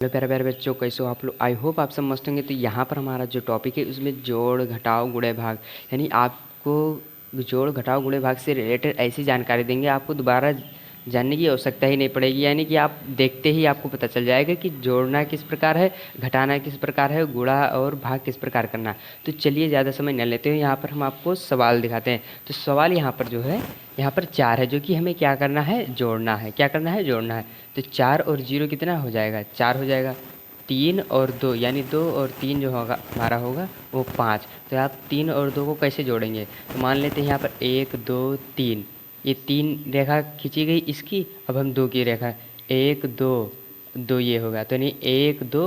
Hello प्यारे प्यारे बच्चों, कैसे हो आप लोग। आई होप आप सब मस्त होंगे। तो यहाँ पर हमारा जो टॉपिक है उसमें जोड़ घटाव गुणे भाग, यानी आपको जोड़ घटाव गुणे भाग से रिलेटेड ऐसी जानकारी देंगे आपको दोबारा जानने की आवश्यकता ही नहीं पड़ेगी। यानी कि आप देखते ही आपको पता चल जाएगा कि जोड़ना किस प्रकार है, घटाना किस प्रकार है, गुणा और भाग किस प्रकार करना। तो चलिए ज़्यादा समय न लेते हुए यहाँ पर हम आपको सवाल दिखाते हैं। तो सवाल यहाँ पर जो है, यहाँ पर 4 है, जो कि हमें क्या करना है, जोड़ना है। क्या करना है, जोड़ना है। तो 4 और 0 कितना हो जाएगा, 4 हो जाएगा। 3 और 2 यानी 2 और 3 जो होगा हमारा होगा वो 5। तो आप 3 और 2 को कैसे जोड़ेंगे, तो मान लेते हैं यहाँ पर 1 2 3, ये 3 रेखा खींची गई इसकी। अब हम 2 की रेखा, 1 2 2 ये होगा। तो यानी 1 2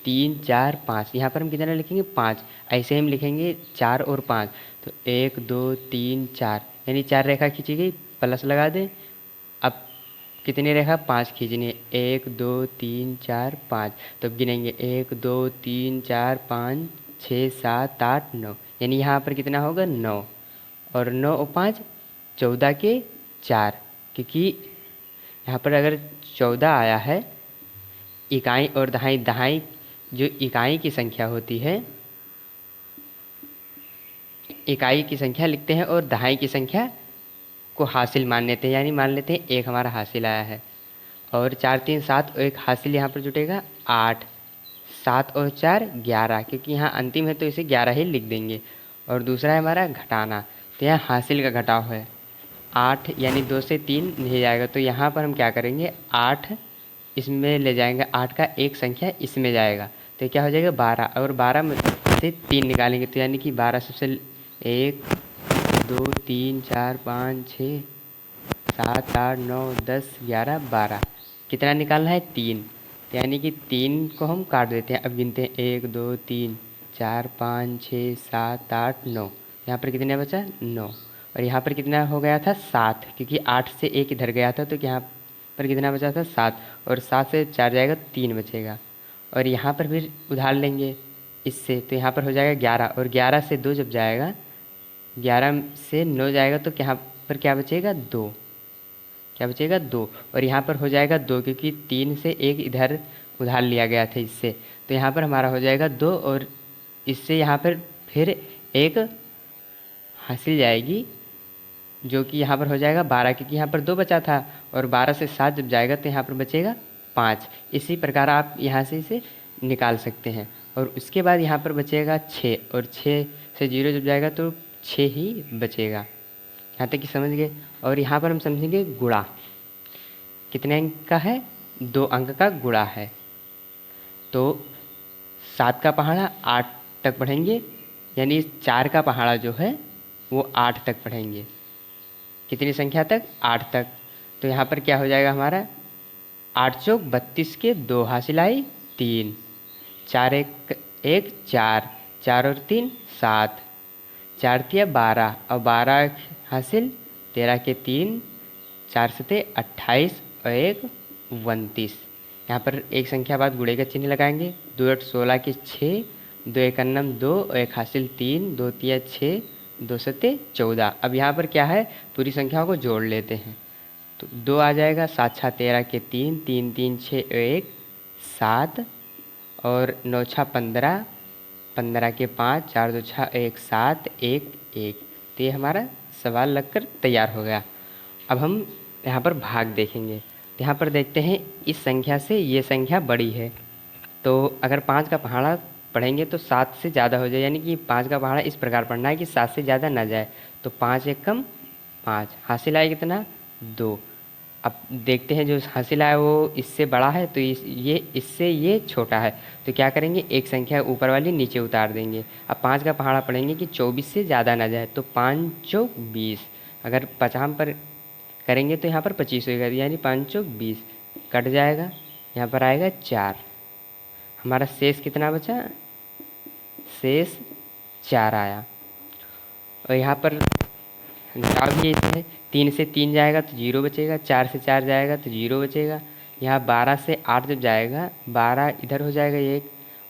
3 4 5, यहाँ पर हम कितना लिखेंगे, 5। ऐसे हम लिखेंगे 4 और 5। तो 1 2 3 4 यानी 4 रेखा खींची गई, प्लस लगा दें। अब कितनी रेखा, 5 खींचनी है, 1 2 3 4 5। तो अब गिनेंगे 1 2 3 4 5 6 7 8 9, यानी यहाँ पर कितना होगा, 9। और 9 और 5 14 के 4, क्योंकि यहाँ पर अगर 14 आया है, इकाई और दहाई, दहाई जो इकाई की संख्या होती है, इकाई की संख्या लिखते हैं और दहाई की संख्या को हासिल मान लेते हैं। यानी मान लेते हैं एक हमारा हासिल आया है, और 4 3 7 और एक हासिल यहाँ पर जुटेगा 8। 7 और 4 11, क्योंकि यहाँ अंतिम है तो इसे 11 ही लिख देंगे। और दूसरा है हमारा घटाना, तो यहाँ हासिल का घटाव है 8, यानी 2 से 3 नहीं जाएगा। तो यहाँ पर हम क्या करेंगे, 8 इसमें ले जाएंगे, 8 का एक संख्या इसमें जाएगा, तो क्या हो जाएगा 12। और 12 में से 3 निकालेंगे, तो यानी कि 12 सबसे 1 2 3 4 5 6 7 8 9 10 11 12, कितना निकालना है, 3। यानी कि 3 को हम काट देते हैं। अब गिनते हैं 1 2 3 4 5 6 7 8 9, यहाँ पर कितना बचा, 9। और यहाँ पर कितना हो गया था, 7, क्योंकि 8 से 1 इधर गया था, तो यहाँ पर कितना बचा था, 7। और 7 से 4 जाएगा, 3 बचेगा। और यहाँ पर फिर उधार लेंगे इससे, तो यहाँ पर हो जाएगा 11। और 11 से 2 जब जाएगा, 11 से 9 जाएगा, तो यहाँ पर क्या बचेगा, 2। क्या बचेगा, 2। और यहाँ पर हो जाएगा 2, क्योंकि 3 से 1 इधर उधार लिया गया था इससे, तो यहाँ पर हमारा हो जाएगा 2। और इससे यहाँ पर फिर एक हासिल जाएगी, जो कि यहाँ पर हो जाएगा 12, क्योंकि यहाँ पर 2 बचा था। और 12 से 7 जब जाएगा, तो यहाँ पर बचेगा 5। इसी प्रकार आप यहाँ से इसे निकाल सकते हैं। और उसके बाद यहाँ पर बचेगा 6, और 6 से 0 जब जाएगा तो 6 ही बचेगा। यहाँ तक कि समझ गए। और यहाँ पर हम समझेंगे गुणा, कितने अंक का है, 2 अंक का गुणा है। तो 7 का पहाड़ा 8 तक पढ़ेंगे, यानी 4 का पहाड़ा जो है वो 8 तक पढ़ेंगे। कितनी संख्या तक, 8 तक। तो यहाँ पर क्या हो जाएगा हमारा, 8 चौक 32 के 2 हासिल आई 3, 4 1 1 4, 4 और 3 7, 4 तिया 12, और 12 हासिल 13 के 3, 4 सते 28 और 1 29। यहाँ पर एक संख्या बाद गुणे का चिन्ह लगाएंगे। 2 8 16 के 6, 2 1 अन्नम 2 और 1 हासिल 3, 2 तिया 6, 2 सते 14। अब यहाँ पर क्या है, पूरी संख्याओं को जोड़ लेते हैं। तो 2 आ जाएगा, 7 6 13 के 3, 3 3 6 और 1 7, और 9 6 15, 15 के 5, 4 2 6 1 7 1 1। तो ये हमारा सवाल लगकर तैयार हो गया। अब हम यहाँ पर भाग देखेंगे। तो यहाँ पर देखते हैं, इस संख्या से ये संख्या बड़ी है, तो अगर 5 का पहाड़ा पढ़ेंगे तो 7 से ज़्यादा हो जाए। यानी कि 5 का पहाड़ा इस प्रकार पढ़ना है कि 7 से ज़्यादा ना जाए। तो 5 एक कम 5, हासिल आए कितना, 2। अब देखते हैं जो हासिल आया वो इससे बड़ा है, तो ये इससे ये छोटा है। तो क्या करेंगे, एक संख्या ऊपर वाली नीचे उतार देंगे। अब 5 का पहाड़ा पढ़ेंगे कि 24 से ज़्यादा ना जाए, तो 5 चौक 20। अगर पचाम पर करेंगे तो यहाँ पर 25 होगा, यानी 5 चौक 20, कट जाएगा, यहाँ पर आएगा 4। हमारा शेष कितना बचा, शेष 4 आया। और यहाँ पर घटाव भी ऐसे है, 3 से 3 जाएगा तो 0 बचेगा, 4 से 4 जाएगा तो 0 बचेगा। यहाँ 12 से 8 जब जाएगा, 12 इधर हो जाएगा 1,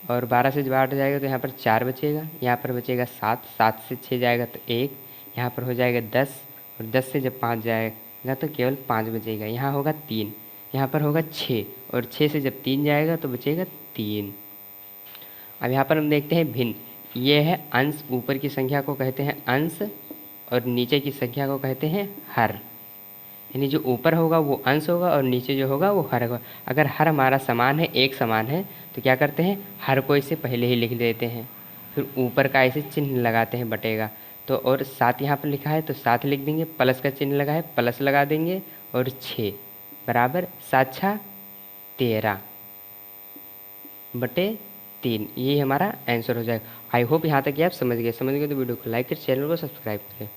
और 12 से जब 8 जाएगा तो यहाँ पर 4 बचेगा। यहाँ पर बचेगा 7, 7 से 6 जाएगा तो 1, यहाँ पर हो जाएगा 10, और 10 से जब 5 जाएगा तो केवल 5 बचेगा। यहाँ होगा 3, यहाँ पर होगा 6 और 6 से जब 3 जाएगा तो बचेगा 3। अब यहाँ पर हम देखते हैं भिन्न, ये है अंश, ऊपर की संख्या को कहते हैं अंश और नीचे की संख्या को कहते हैं हर। यानी जो ऊपर होगा वो अंश होगा और नीचे जो होगा वो हर होगा। अगर हर हमारा समान है, एक समान है, तो क्या करते हैं, हर को इसे पहले ही लिख देते हैं, फिर ऊपर का ऐसे चिन्ह लगाते हैं बटेगा। तो और 7 यहाँ पर लिखा है तो 7 लिख देंगे, प्लस का चिन्ह लगा है प्लस लगा देंगे और 6 बराबर 7 6 13 बटे 3। ये हमारा आंसर हो जाएगा। आई होप यहाँ तक ये आप समझ गए तो वीडियो को लाइक कर चैनल को सब्सक्राइब करें।